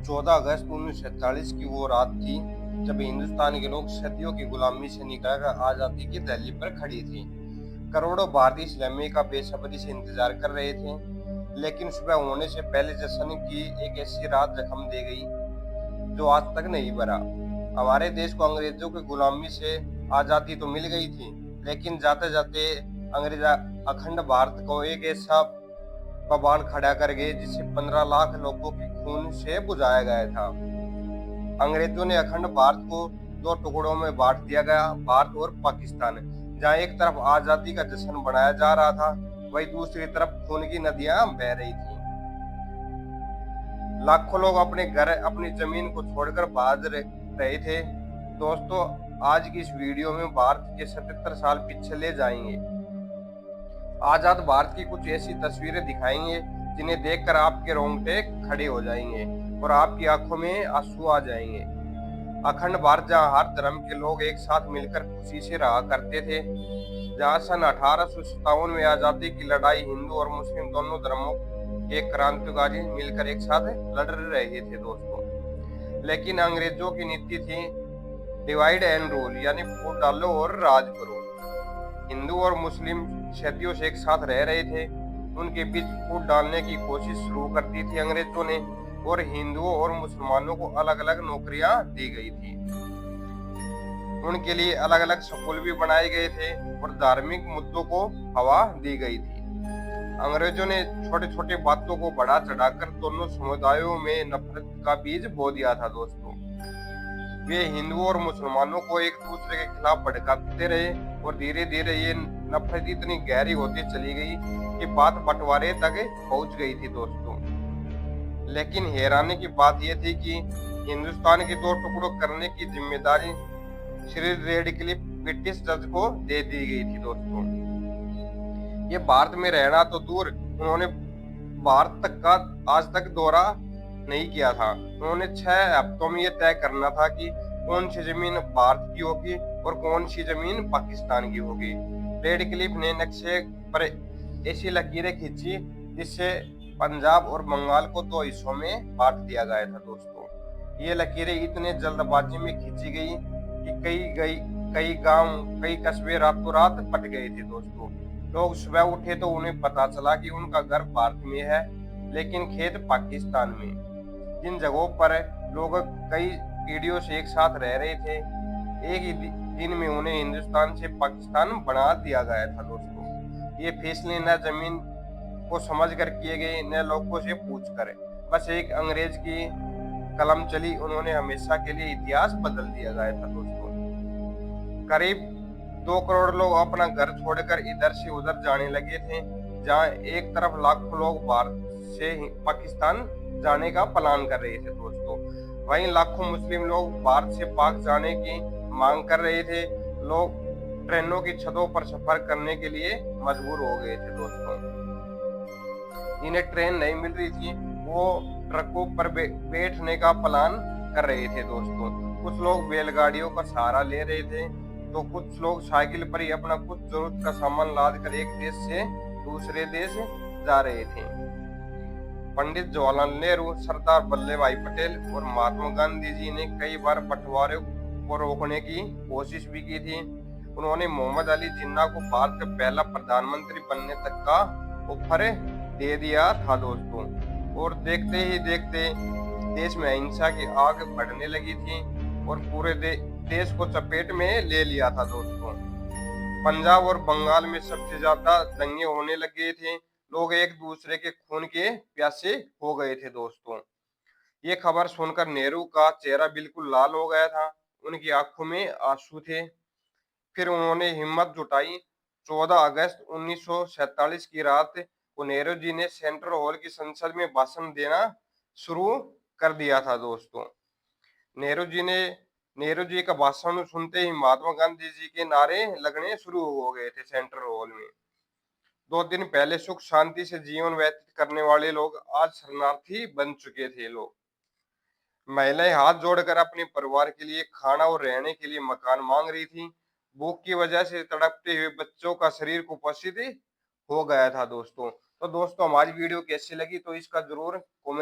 14 अगस्त 1947 की वो रात थी जब हिंदुस्तान के लोग सदियों की गुलामी से निकलकर आजादी की दहलीज पर खड़ी थी। करोड़ों भारतीय इस लम्हे का बेसब्री से इंतजार कर रहे थे, लेकिन सुबह होने से पहले जश्न की एक ऐसी रात जख्म दे गई जो आज तक नहीं भरा। हमारे देश को अंग्रेजों की गुलामी से आजादी तो मिल गई थी, लेकिन जाते जाते अंग्रेज अखंड भारत को एक ऐसा बवाल खड़ा कर गए जिसे 15 लाख लोगों के खून से बुझाया गया था। अंग्रेजों ने अखंड भारत को दो टुकड़ों में बांट दिया गया, भारत और पाकिस्तान। जहां एक तरफ आजादी का जश्न मनाया जा रहा था, वहीं दूसरी तरफ खून की नदियां बह रही थी। लाखों लोग अपने घर, अपनी जमीन को छोड़कर भाग रहे थे। दोस्तों, आज की इस वीडियो में भारत के 77 साल पीछे ले जाएंगे। आजाद भारत की कुछ ऐसी तस्वीरें दिखाएंगे जिन्हें देखकर आपके रोंगटे खड़े हो जाएंगे और आपकी आंखों में आंसू आ जाएंगे। अखंड भारत जहां हर धर्म के लोग एक साथ मिलकर खुशी से रहा करते थे, जहां सन 1857 में आजादी की लड़ाई हिंदू और मुस्लिम दोनों धर्मों के क्रांतिकारी मिलकर एक साथ लड़ रहे थे दोस्तों। लेकिन अंग्रेजों की नीति थी डिवाइड एंड रूल, यानी फूट डालो और राज करो। हिंदू और मुस्लिम सदियों से एक साथ रह रहे थे, उनके बीच फूट डालने की कोशिश शुरू कर दी थी अंग्रेजों ने, और हिंदुओं और मुसलमानों को अलग अलग नौकरियां दी गई थी। उनके लिए अलग अलग स्कूल भी बनाए गए थे और धार्मिक मुद्दों को हवा दी गई थी। अंग्रेजों ने छोटे छोटे बातों को बढ़ा चढ़ाकर दोनों समुदायों में नफरत का बीज बो दिया था दोस्तों। वे हिंदुओं और मुसलमानों को एक दूसरे के खिलाफ भड़काते रहे और धीरे धीरे ये नफरत इतनी गहरी होती चली गई कि बात बंटवारे तक पहुंच गई थी दोस्तों। लेकिन हैरानी की बात यह थी कि हिंदुस्तान के दो टुकड़ों करने की जिम्मेदारी श्री रेडक्लिफ ब्रिटिश जज को दे दी गई थी दोस्तों। ये भारत में रहना तो दूर, उन्होंने भारत तक का आज तक दौरा नहीं किया था। उन्होंने 6 हफ्तों में ये तय करना था कि कौन सी जमीन भारत की होगी और कौन सी जमीन पाकिस्तान की होगी। रेडक्लिफ ने नक्शे पर ऐसी लकीरें खींची जिससे पंजाब और बंगाल को 2 हिस्सों में बांट दिया गया था दोस्तों। ये लकीरें इतने जल्दबाजी में खींची गई कि कई गांव, कई कस्बे रातों रात बट गए थे दोस्तों। लोग सुबह उठे तो उन्हें पता चला कि उनका घर भारत में है, लेकिन खेत पाकिस्तान में। जिन जगहों पर लोग कई पीढ़ियों से एक साथ रह रहे थे, एक ही दिन में उन्हें हिंदुस्तान से पाकिस्तान बना दिया गया था दोस्तों। ये फैसले न जमीन को समझकर किए गए, न लोगों से पूछकर। बस एक अंग्रेज की कलम चली, उन्होंने हमेशा के लिए इतिहास बदल दिया गया था दोस्तों। करीब 2 करोड़ लोग अपना घर छोड़कर इधर से उधर जाने लगे थे। जहां एक तरफ लाखों लोग भारत से पाकिस्तान जाने का प्लान कर रहे थे दोस्तों, वहीं लाखों मुस्लिम लोग भारत से पाक जाने की मांग कर रहे थे। लोग ट्रेनों की छतों पर सफर करने के लिए मजबूर हो गए थे दोस्तों। जिन्हें ट्रेन नहीं मिल रही थी, वो ट्रकों पर बैठने का प्लान कर रहे थे दोस्तों। कुछ लोग बैलगाड़ियों का सहारा ले रहे थे, तो कुछ लोग साइकिल पर ही अपना कुछ जरूरत का सामान लाद कर एक देश से दूसरे देश जा रहे थे। पंडित जवाहरलाल नेहरू, सरदार वल्लभ भाई पटेल और महात्मा गांधी जी ने कई बार बंटवारे को रोकने की कोशिश भी की थी। उन्होंने मोहम्मद अली जिन्ना को भारत का पहला प्रधानमंत्री बनने तक का ऑफर दे दिया था दोस्तों। और देखते ही देखते देश में अहिंसा की आग बढ़ने लगी थी और पूरे देश को चपेट में ले लिया था दोस्तों। पंजाब और बंगाल में सबसे ज्यादा दंगे होने लगे थे। लोग एक दूसरे के खून के प्यासे हो गए थे दोस्तों। ये खबर सुनकर नेहरू का चेहरा बिल्कुल लाल हो गया था, उनकी आंखों में आंसू थे। फिर उन्होंने हिम्मत जुटाई। 14 अगस्त 1947 की रात को नेहरू जी ने सेंट्रल हॉल की संसद में भाषण देना शुरू कर दिया था दोस्तों। नेहरू जी का भाषण सुनते ही महात्मा गांधी जी के नारे लगने शुरू हो गए थे सेंट्रल हॉल में। 2 दिन पहले सुख शांति से जीवन व्यतीत करने वाले लोग आज शरणार्थी बन चुके थे। लोग, महिलाएं हाथ जोड़कर अपने परिवार के लिए खाना और रहने के लिए मकान मांग रही थी। भूख की वजह से तड़पते हुए बच्चों का शरीर कुपोषित हो गया था दोस्तों। तो दोस्तों, हमारी वीडियो कैसी लगी तो इसका जरूर कमेंट